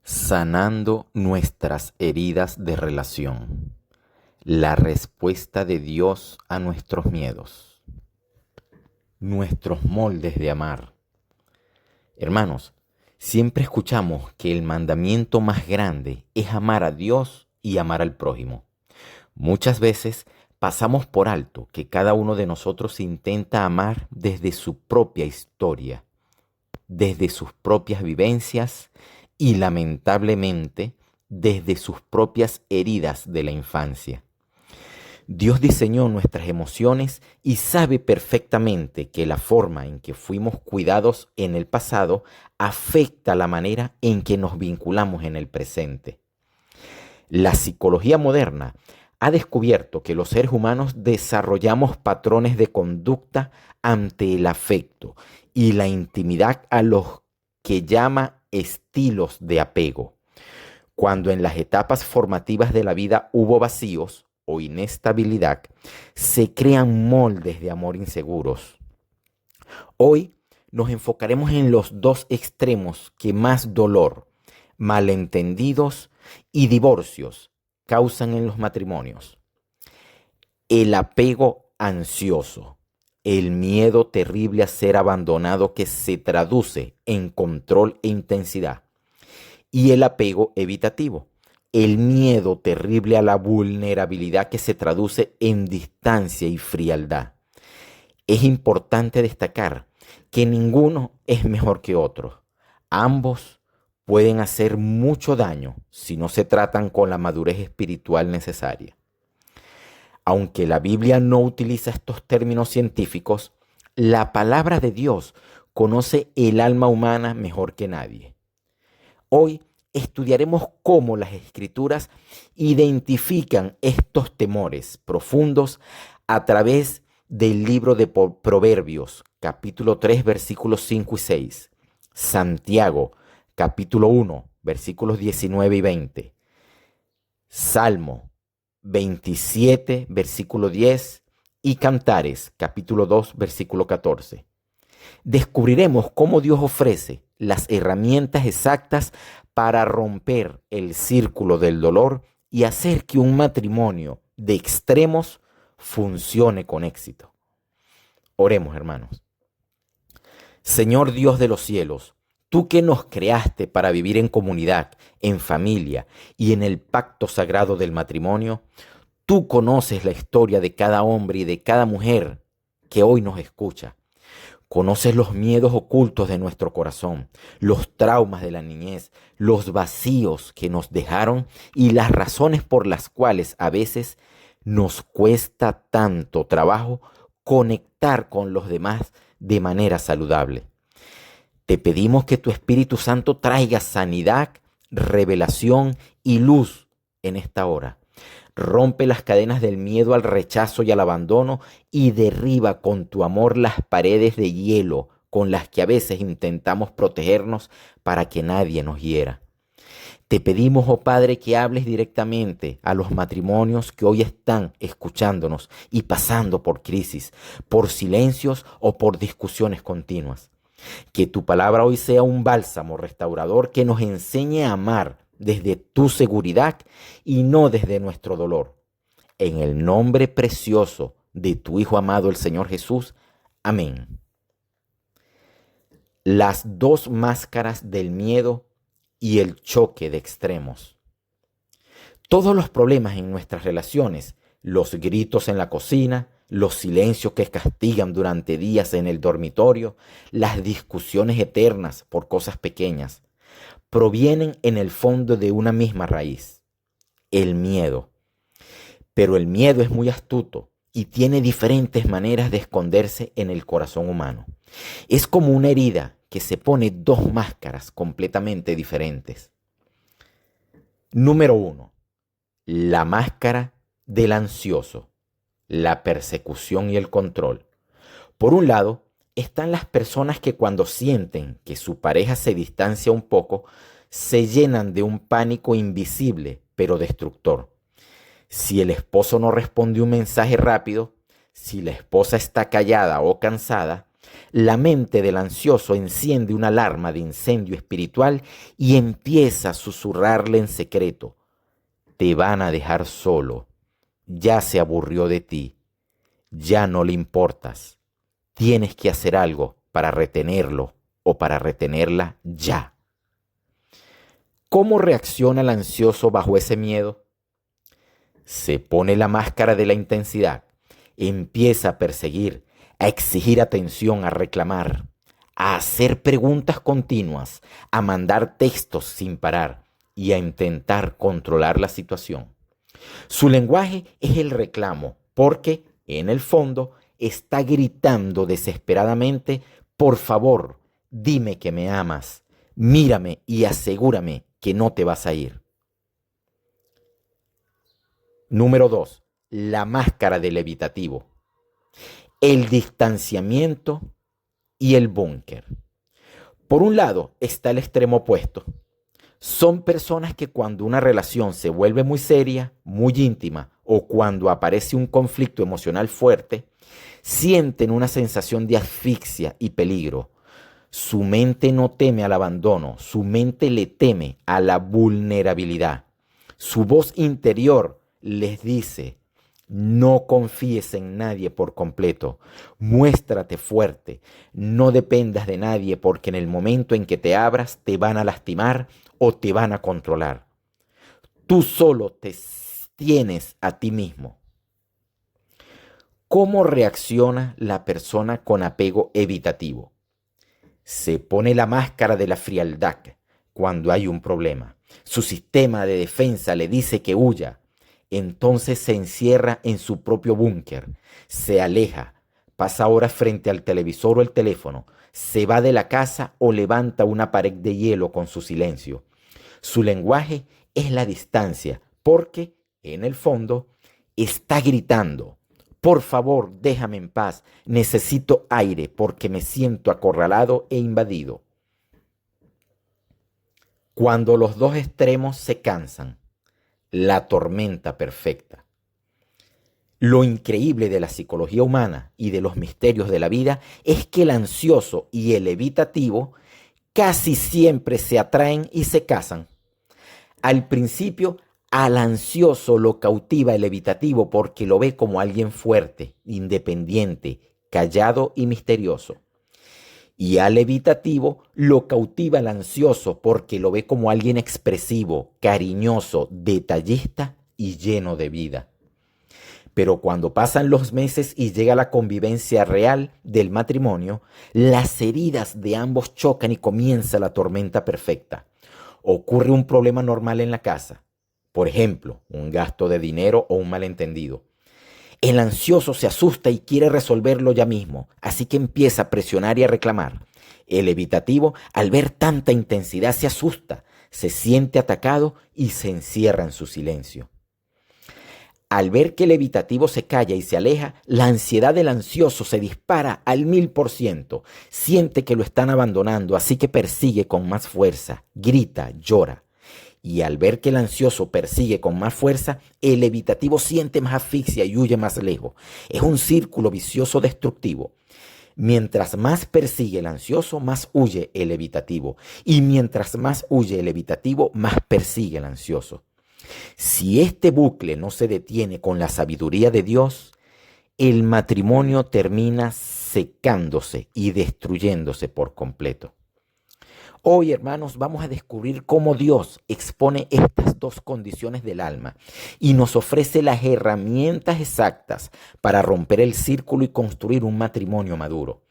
Sanando nuestras heridas de relación. La respuesta de Dios a nuestros miedos. Nuestros moldes de amar. Hermanos, siempre escuchamos que el mandamiento más grande es amar a Dios y amar al prójimo. Muchas veces pasamos por alto que cada uno de nosotros intenta amar desde su propia historia, desde sus propias vivencias y lamentablemente desde sus propias heridas de la infancia. Dios diseñó nuestras emociones y sabe perfectamente que la forma en que fuimos cuidados en el pasado afecta la manera en que nos vinculamos en el presente. La psicología moderna ha descubierto que los seres humanos desarrollamos patrones de conducta ante el afecto y la intimidad a los que llama estilos de apego. Cuando en las etapas formativas de la vida hubo vacíos o inestabilidad, se crean moldes de amor inseguros. Hoy nos enfocaremos en los dos extremos que más dolor, malentendidos y divorcios causan en los matrimonios. El apego ansioso, el miedo terrible a ser abandonado que se traduce en control e intensidad, y el apego evitativo, el miedo terrible a la vulnerabilidad que se traduce en distancia y frialdad. Es importante destacar que ninguno es mejor que otro. Ambos pueden hacer mucho daño si no se tratan con la madurez espiritual necesaria. Aunque la Biblia no utiliza estos términos científicos, la palabra de Dios conoce el alma humana mejor que nadie. Hoy estudiaremos cómo las Escrituras identifican estos temores profundos a través del libro de Proverbios, capítulo 3, versículos 5 y 6, Santiago, capítulo 1, versículos 19 y 20, Salmo 27, versículo 10 y Cantares, capítulo 2, versículo 14. Descubriremos cómo Dios ofrece las herramientas exactas para romper el círculo del dolor y hacer que un matrimonio de extremos funcione con éxito. Oremos, hermanos. Señor Dios de los cielos, tú que nos creaste para vivir en comunidad, en familia y en el pacto sagrado del matrimonio, tú conoces la historia de cada hombre y de cada mujer que hoy nos escucha. Conoces los miedos ocultos de nuestro corazón, los traumas de la niñez, los vacíos que nos dejaron y las razones por las cuales a veces nos cuesta tanto trabajo conectar con los demás de manera saludable. Te pedimos que tu Espíritu Santo traiga sanidad, revelación y luz en esta hora. Rompe las cadenas del miedo al rechazo y al abandono y derriba con tu amor las paredes de hielo con las que a veces intentamos protegernos para que nadie nos hiera. Te pedimos, oh Padre, que hables directamente a los matrimonios que hoy están escuchándonos y pasando por crisis, por silencios o por discusiones continuas. Que tu palabra hoy sea un bálsamo restaurador que nos enseñe a amar desde tu seguridad y no desde nuestro dolor. En el nombre precioso de tu Hijo amado, el Señor Jesús. Amén. Las dos máscaras del miedo y el choque de extremos. Todos los problemas en nuestras relaciones, los gritos en la cocina, los silencios que castigan durante días en el dormitorio, las discusiones eternas por cosas pequeñas, provienen en el fondo de una misma raíz, el miedo. Pero el miedo es muy astuto y tiene diferentes maneras de esconderse en el corazón humano. Es como una herida que se pone dos máscaras completamente diferentes. Número 1. La máscara del ansioso, la persecución y el control. Por un lado, están las personas que cuando sienten que su pareja se distancia un poco, se llenan de un pánico invisible pero destructor. Si el esposo no responde un mensaje rápido, si la esposa está callada o cansada, La mente del ansioso enciende una alarma de incendio espiritual y empieza a susurrarle en secreto: te van a dejar solo, ya se aburrió de ti, ya no le importas, tienes que hacer algo para retenerlo o para retenerla ya. ¿Cómo reacciona el ansioso bajo ese miedo? Se pone la máscara de la intensidad, empieza a perseguir, a exigir atención, a reclamar, a hacer preguntas continuas, a mandar textos sin parar y a intentar controlar la situación. Su lenguaje es el reclamo, porque en el fondo está gritando desesperadamente: por favor, dime que me amas, mírame y asegúrame que no te vas a ir. Número 2. La máscara del evitativo. El distanciamiento y el búnker. Por un lado está el extremo opuesto. Son personas que cuando una relación se vuelve muy seria, muy íntima, o cuando aparece un conflicto emocional fuerte, sienten una sensación de asfixia y peligro. Su mente no teme al abandono, su mente le teme a la vulnerabilidad. Su voz interior les dice: no confíes en nadie por completo, muéstrate fuerte, no dependas de nadie porque en el momento en que te abras te van a lastimar o te van a controlar. Tú solo te tienes a ti mismo. ¿Cómo reacciona la persona con apego evitativo? Se pone la máscara de la frialdad cuando hay un problema. Su sistema de defensa le dice que huya. Entonces se encierra en su propio búnker, se aleja, pasa horas frente al televisor o el teléfono, se va de la casa o levanta una pared de hielo con su silencio. Su lenguaje es la distancia, porque, en el fondo, está gritando: por favor, déjame en paz, necesito aire porque me siento acorralado e invadido. Cuando los dos extremos se cansan, la tormenta perfecta. Lo increíble de la psicología humana y de los misterios de la vida es que el ansioso y el evitativo casi siempre se atraen y se casan. Al principio, al ansioso lo cautiva el evitativo porque lo ve como alguien fuerte, independiente, callado y misterioso. Y al evitativo lo cautiva el ansioso porque lo ve como alguien expresivo, cariñoso, detallista y lleno de vida. Pero cuando pasan los meses y llega la convivencia real del matrimonio, las heridas de ambos chocan y comienza la tormenta perfecta. Ocurre un problema normal en la casa, por ejemplo, un gasto de dinero o un malentendido. El ansioso se asusta y quiere resolverlo ya mismo, así que empieza a presionar y a reclamar. El evitativo, al ver tanta intensidad, se asusta, se siente atacado y se encierra en su silencio. Al ver que el evitativo se calla y se aleja, la ansiedad del ansioso se dispara al 1000%. Siente que lo están abandonando, así que persigue con más fuerza, grita, llora. Y al ver que el ansioso persigue con más fuerza, el evitativo siente más asfixia y huye más lejos. Es un círculo vicioso destructivo. Mientras más persigue el ansioso, más huye el evitativo. Y mientras más huye el evitativo, más persigue el ansioso. Si este bucle no se detiene con la sabiduría de Dios, el matrimonio termina secándose y destruyéndose por completo. Hoy, hermanos, vamos a descubrir cómo Dios expone estas dos condiciones del alma y nos ofrece las herramientas exactas para romper el círculo y construir un matrimonio maduro.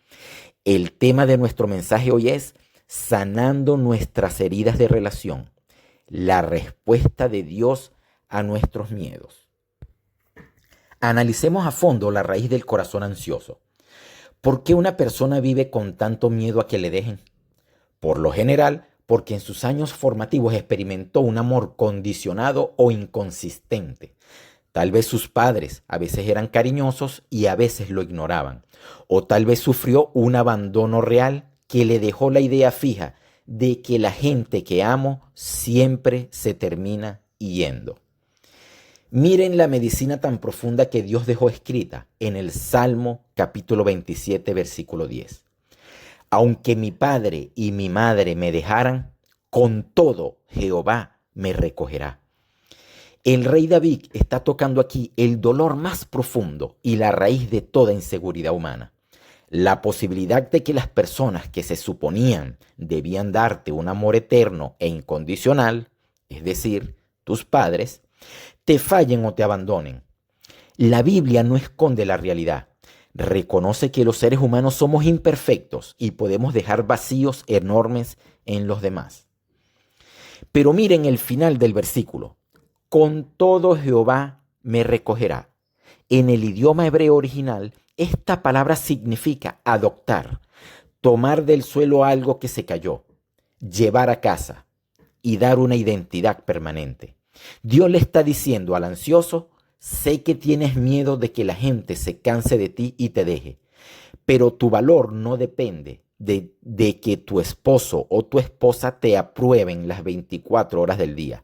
El tema de nuestro mensaje hoy es sanando nuestras heridas de relación, la respuesta de Dios a nuestros miedos. Analicemos a fondo la raíz del corazón ansioso. ¿Por qué una persona vive con tanto miedo a que le dejen? Por lo general, porque en sus años formativos experimentó un amor condicionado o inconsistente. Tal vez sus padres a veces eran cariñosos y a veces lo ignoraban. O tal vez sufrió un abandono real que le dejó la idea fija de que la gente que amo siempre se termina yendo. Miren la medicina tan profunda que Dios dejó escrita en el Salmo capítulo 27, versículo 10. Aunque mi padre y mi madre me dejaran, con todo Jehová me recogerá. El rey David está tocando aquí el dolor más profundo y la raíz de toda inseguridad humana. La posibilidad de que las personas que se suponían debían darte un amor eterno e incondicional, es decir, tus padres, te fallen o te abandonen. La Biblia no esconde la realidad. Reconoce que los seres humanos somos imperfectos y podemos dejar vacíos enormes en los demás. Pero miren el final del versículo. Con todo Jehová me recogerá. En el idioma hebreo original, esta palabra significa adoptar, tomar del suelo algo que se cayó, llevar a casa y dar una identidad permanente. Dios le está diciendo al ansioso: sé que tienes miedo de que la gente se canse de ti y te deje, pero tu valor no depende de que tu esposo o tu esposa te aprueben las 24 horas del día.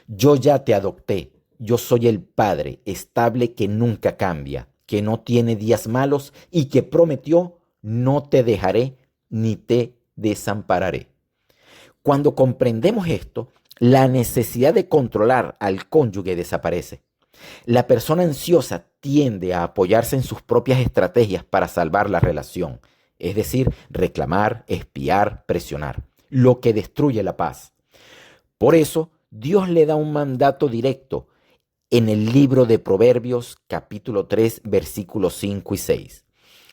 Yo ya te adopté. Yo soy el Padre estable que nunca cambia, que no tiene días malos y que prometió: no te dejaré ni te desampararé. Cuando comprendemos esto, la necesidad de controlar al cónyuge desaparece. La persona ansiosa tiende a apoyarse en sus propias estrategias para salvar la relación, es decir, reclamar, espiar, presionar, lo que destruye la paz. Por eso, Dios le da un mandato directo en el libro de Proverbios, capítulo 3, versículos 5 y 6.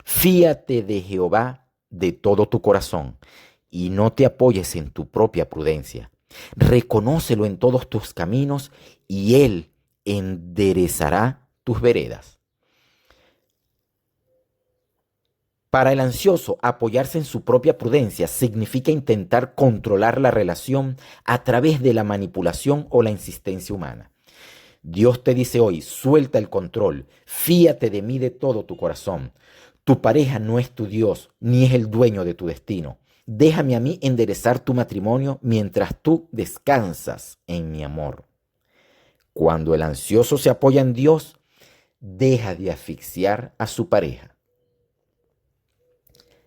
Fíate de Jehová de todo tu corazón y no te apoyes en tu propia prudencia. Reconócelo en todos tus caminos y Él enderezará tus veredas. Para el ansioso, apoyarse en su propia prudencia significa intentar controlar la relación a través de la manipulación o la insistencia humana. Dios te dice hoy: suelta el control, fíate de mí de todo tu corazón. Tu pareja no es tu Dios, ni es el dueño de tu destino. Déjame a mí enderezar tu matrimonio mientras tú descansas en mi amor. Cuando el ansioso se apoya en Dios, deja de asfixiar a su pareja.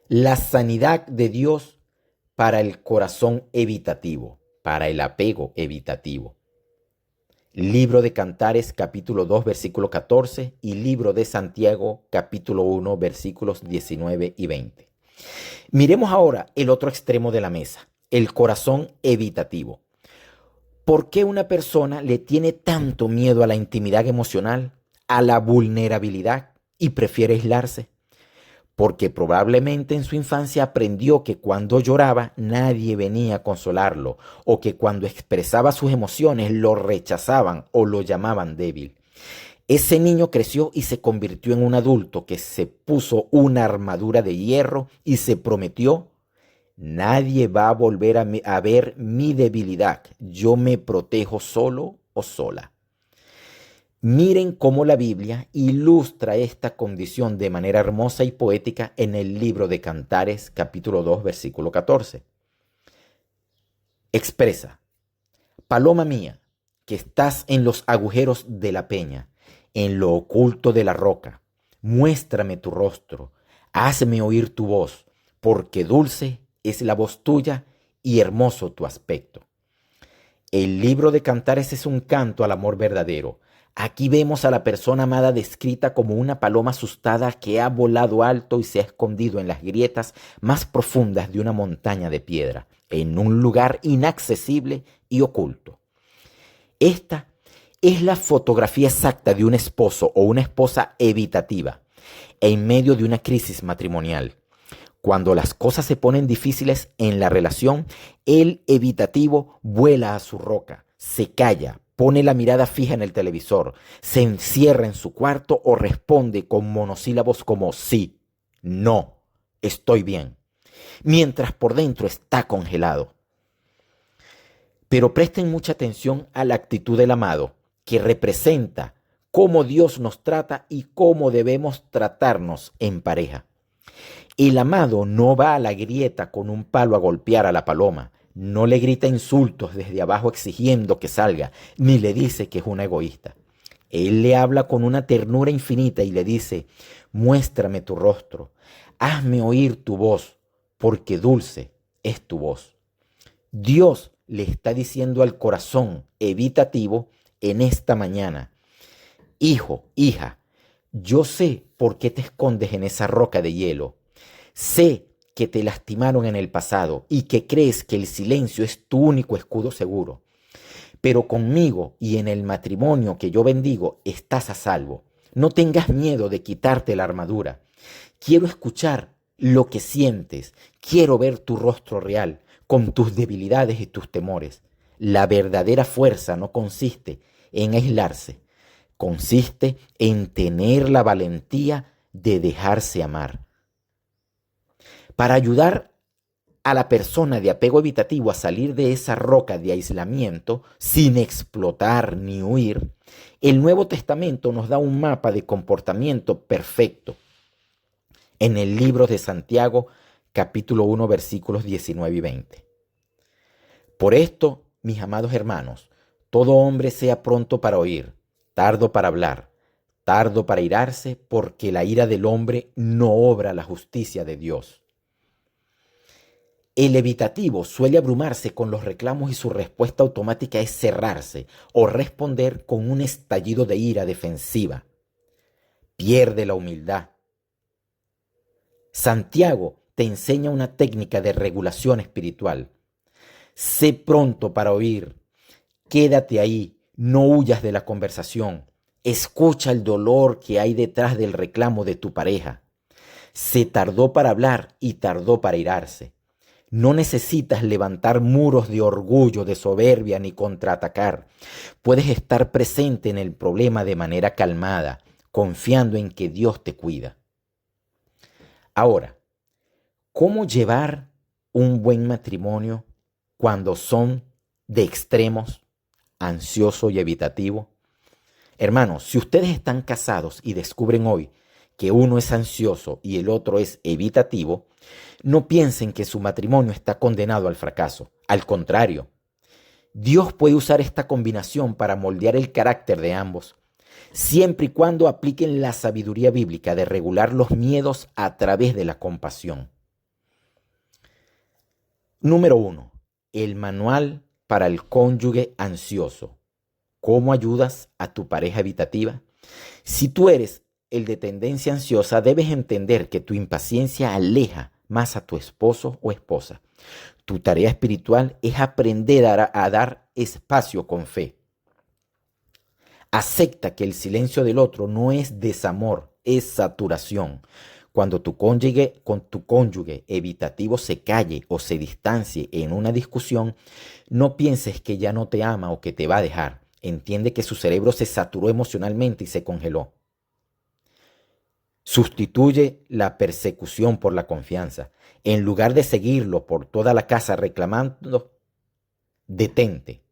La sanidad de Dios para el corazón evitativo, para el apego evitativo. Libro de Cantares, capítulo 2, versículo 14, y Libro de Santiago, capítulo 1, versículos 19 y 20. Miremos ahora el otro extremo de la mesa, el corazón evitativo. ¿Por qué una persona le tiene tanto miedo a la intimidad emocional, a la vulnerabilidad y prefiere aislarse? Porque probablemente en su infancia aprendió que cuando lloraba nadie venía a consolarlo, o que cuando expresaba sus emociones lo rechazaban o lo llamaban débil. Ese niño creció y se convirtió en un adulto que se puso una armadura de hierro y se prometió: nadie va a volver a ver mi debilidad, yo me protejo solo o sola. Miren cómo la Biblia ilustra esta condición de manera hermosa y poética en el libro de Cantares, capítulo 2, versículo 14. Expresa: paloma mía, que estás en los agujeros de la peña, en lo oculto de la roca, muéstrame tu rostro, hazme oír tu voz, porque dulce es la voz tuya y hermoso tu aspecto. El libro de Cantares es un canto al amor verdadero. Aquí vemos a la persona amada descrita como una paloma asustada que ha volado alto y se ha escondido en las grietas más profundas de una montaña de piedra, en un lugar inaccesible y oculto. Esta es la fotografía exacta de un esposo o una esposa evitativa en medio de una crisis matrimonial. Cuando las cosas se ponen difíciles en la relación, el evitativo vuela a su roca, se calla, pone la mirada fija en el televisor, se encierra en su cuarto o responde con monosílabos como sí, no, estoy bien, mientras por dentro está congelado. Pero presten mucha atención a la actitud del amado, que representa cómo Dios nos trata y cómo debemos tratarnos en pareja. El amado no va a la grieta con un palo a golpear a la paloma, no le grita insultos desde abajo exigiendo que salga, ni le dice que es una egoísta. Él le habla con una ternura infinita y le dice: muéstrame tu rostro, hazme oír tu voz, porque dulce es tu voz. Dios le está diciendo al corazón evitativo en esta mañana: hijo, hija, yo sé por qué te escondes en esa roca de hielo. Sé que te lastimaron en el pasado y que crees que el silencio es tu único escudo seguro. Pero conmigo y en el matrimonio que yo bendigo estás a salvo. No tengas miedo de quitarte la armadura. Quiero escuchar lo que sientes. Quiero ver tu rostro real, con tus debilidades y tus temores. La verdadera fuerza no consiste en aislarse. Consiste en tener la valentía de dejarse amar. Para ayudar a la persona de apego evitativo a salir de esa roca de aislamiento sin explotar ni huir, el Nuevo Testamento nos da un mapa de comportamiento perfecto en el libro de Santiago, capítulo 1, versículos 19 y 20. Por esto, mis amados hermanos, todo hombre sea pronto para oír, tardo para hablar, tardo para irarse, porque la ira del hombre no obra la justicia de Dios. El evitativo suele abrumarse con los reclamos y su respuesta automática es cerrarse o responder con un estallido de ira defensiva. Pierde la humildad. Santiago te enseña una técnica de regulación espiritual. Sé pronto para oír. Quédate ahí, no huyas de la conversación. Escucha el dolor que hay detrás del reclamo de tu pareja. Se tardó para hablar y tardó para irarse. No necesitas levantar muros de orgullo, de soberbia, ni contraatacar. Puedes estar presente en el problema de manera calmada, confiando en que Dios te cuida. Ahora, ¿cómo llevar un buen matrimonio cuando son de extremos, ansioso y evitativo? Hermanos, si ustedes están casados y descubren hoy que uno es ansioso y el otro es evitativo, no piensen que su matrimonio está condenado al fracaso. Al contrario, Dios puede usar esta combinación para moldear el carácter de ambos, siempre y cuando apliquen la sabiduría bíblica de regular los miedos a través de la compasión. Número 1. El manual para el cónyuge ansioso. ¿Cómo ayudas a tu pareja evitativa? Si tú eres el de tendencia ansiosa, debes entender que tu impaciencia aleja más a tu esposo o esposa. Tu tarea espiritual es aprender a dar espacio con fe. Acepta que el silencio del otro no es desamor, es saturación. Cuando tu cónyuge evitativo se calle o se distancie en una discusión, no pienses que ya no te ama o que te va a dejar. Entiende que su cerebro se saturó emocionalmente y se congeló. Sustituye la persecución por la confianza. En lugar de seguirlo por toda la casa reclamando, detente.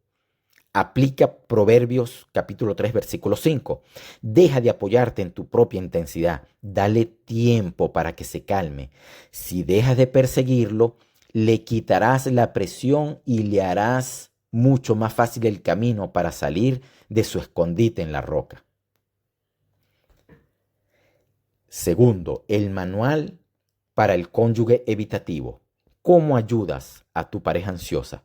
Aplica Proverbios capítulo 3, versículo 5. Deja de apoyarte en tu propia intensidad. Dale tiempo para que se calme. Si dejas de perseguirlo, le quitarás la presión y le harás mucho más fácil el camino para salir de su escondite en la roca. Segundo, el manual para el cónyuge evitativo. ¿Cómo ayudas a tu pareja ansiosa?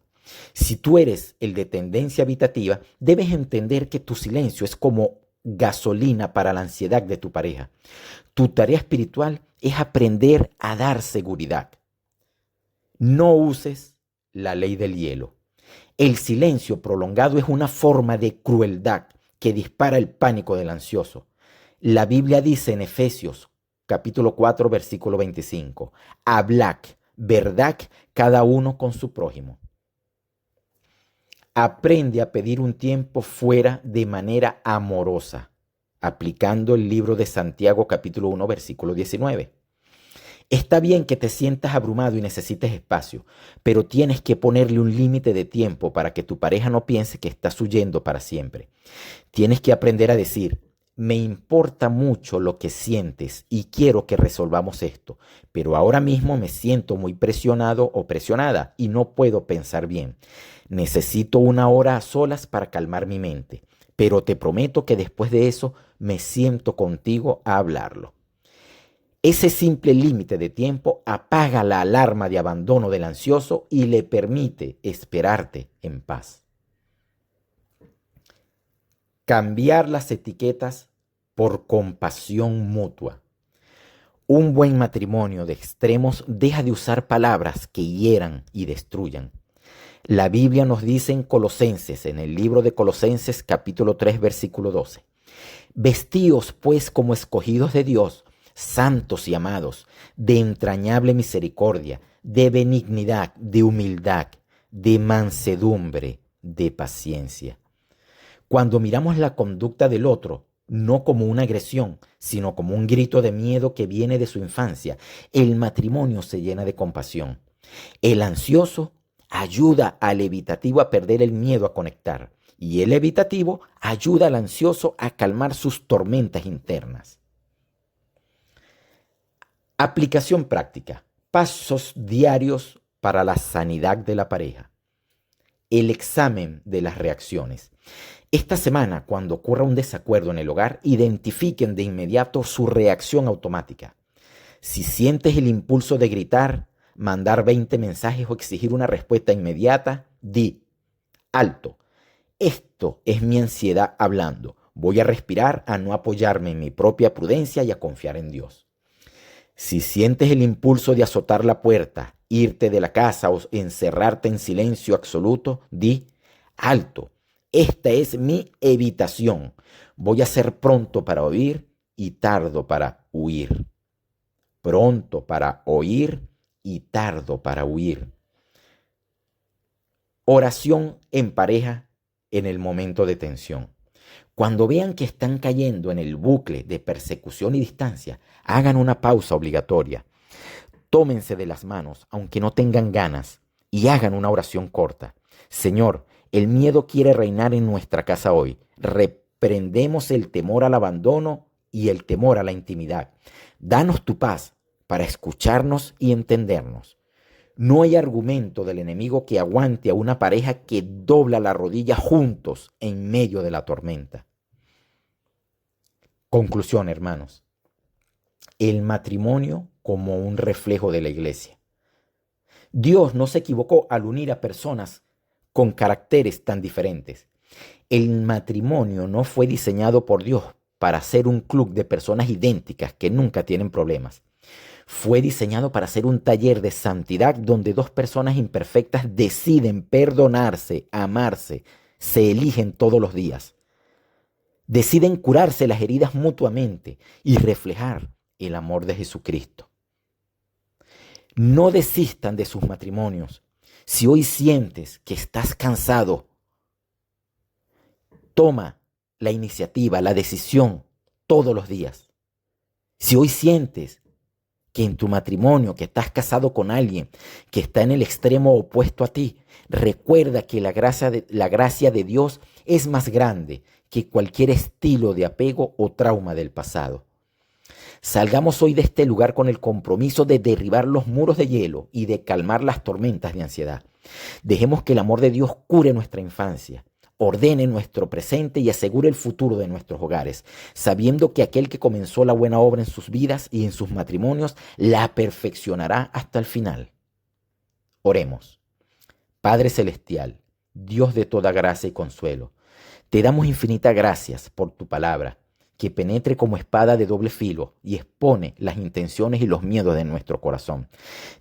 Si tú eres el de tendencia evitativa, debes entender que tu silencio es como gasolina para la ansiedad de tu pareja. Tu tarea espiritual es aprender a dar seguridad. No uses la ley del hielo. El silencio prolongado es una forma de crueldad que dispara el pánico del ansioso. La Biblia dice en Efesios capítulo 4, versículo 25, hablad verdad cada uno con su prójimo. Aprende a pedir un tiempo fuera de manera amorosa, aplicando el libro de Santiago capítulo 1, versículo 19. Está bien que te sientas abrumado y necesites espacio, pero tienes que ponerle un límite de tiempo para que tu pareja no piense que estás huyendo para siempre. Tienes que aprender a decir: me importa mucho lo que sientes y quiero que resolvamos esto, pero ahora mismo me siento muy presionado o presionada y no puedo pensar bien. Necesito una hora a solas para calmar mi mente, pero te prometo que después de eso me siento contigo a hablarlo. Ese simple límite de tiempo apaga la alarma de abandono del ansioso y le permite esperarte en paz. Cambiar las etiquetas por compasión mutua. Un buen matrimonio de extremos deja de usar palabras que hieran y destruyan. La Biblia nos dice en Colosenses, en el libro de Colosenses capítulo 3, versículo 12. Vestíos pues como escogidos de Dios, santos y amados, de entrañable misericordia, de benignidad, de humildad, de mansedumbre, de paciencia. Cuando miramos la conducta del otro, no como una agresión, sino como un grito de miedo que viene de su infancia, el matrimonio se llena de compasión. El ansioso ayuda al evitativo a perder el miedo a conectar, y el evitativo ayuda al ansioso a calmar sus tormentas internas. Aplicación práctica. Pasos diarios para la sanidad de la pareja. El examen de las reacciones. Esta semana, cuando ocurra un desacuerdo en el hogar, identifiquen de inmediato su reacción automática. Si sientes el impulso de gritar, mandar 20 mensajes o exigir una respuesta inmediata, di: alto, esto es mi ansiedad hablando. Voy a respirar, a no apoyarme en mi propia prudencia y a confiar en Dios. Si sientes el impulso de azotar la puerta, irte de la casa o encerrarte en silencio absoluto, di: alto, esta es mi evitación. Voy a ser pronto para oír y tardo para huir. Pronto para oír y tardo para huir. Oración en pareja en el momento de tensión. Cuando vean que están cayendo en el bucle de persecución y distancia, hagan una pausa obligatoria. Tómense de las manos, aunque no tengan ganas, y hagan una oración corta. Señor, el miedo quiere reinar en nuestra casa hoy. Reprendemos el temor al abandono y el temor a la intimidad. Danos tu paz para escucharnos y entendernos. No hay argumento del enemigo que aguante a una pareja que dobla la rodilla juntos en medio de la tormenta. Conclusión, hermanos. El matrimonio como un reflejo de la iglesia. Dios no se equivocó al unir a personas con caracteres tan diferentes. El matrimonio no fue diseñado por Dios para ser un club de personas idénticas que nunca tienen problemas. Fue diseñado para ser un taller de santidad donde dos personas imperfectas deciden perdonarse, amarse, se eligen todos los días. Deciden curarse las heridas mutuamente y reflejar el amor de Jesucristo. No desistan de sus matrimonios. Si hoy sientes que estás cansado, toma la iniciativa, la decisión todos los días. Si hoy sientes que en tu matrimonio, que estás casado con alguien que está en el extremo opuesto a ti, recuerda que la gracia de Dios es más grande que cualquier estilo de apego o trauma del pasado. Salgamos hoy de este lugar con el compromiso de derribar los muros de hielo y de calmar las tormentas de ansiedad. Dejemos que el amor de Dios cure nuestra infancia, ordene nuestro presente y asegure el futuro de nuestros hogares, sabiendo que aquel que comenzó la buena obra en sus vidas y en sus matrimonios la perfeccionará hasta el final. Oremos. Padre Celestial, Dios de toda gracia y consuelo, te damos infinitas gracias por tu palabra, que penetre como espada de doble filo y expone las intenciones y los miedos de nuestro corazón.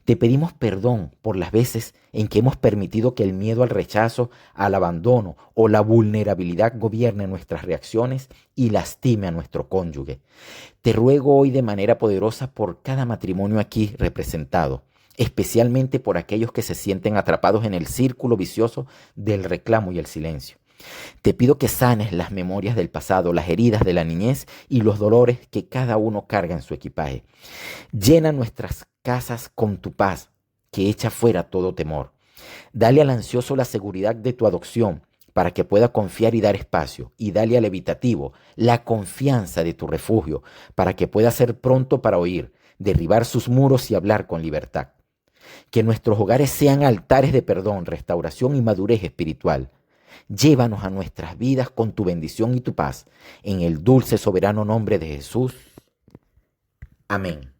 Te pedimos perdón por las veces en que hemos permitido que el miedo al rechazo, al abandono o la vulnerabilidad gobierne nuestras reacciones y lastime a nuestro cónyuge. Te ruego hoy de manera poderosa por cada matrimonio aquí representado, especialmente por aquellos que se sienten atrapados en el círculo vicioso del reclamo y el silencio. Te pido que sanes las memorias del pasado, las heridas de la niñez y los dolores que cada uno carga en su equipaje. Llena nuestras casas con tu paz, que echa fuera todo temor. Dale al ansioso la seguridad de tu adopción para que pueda confiar y dar espacio. Y dale al evitativo la confianza de tu refugio para que pueda ser pronto para oír, derribar sus muros y hablar con libertad. Que nuestros hogares sean altares de perdón, restauración y madurez espiritual. Llévanos a nuestras vidas con tu bendición y tu paz. En el dulce, soberano nombre de Jesús. Amén.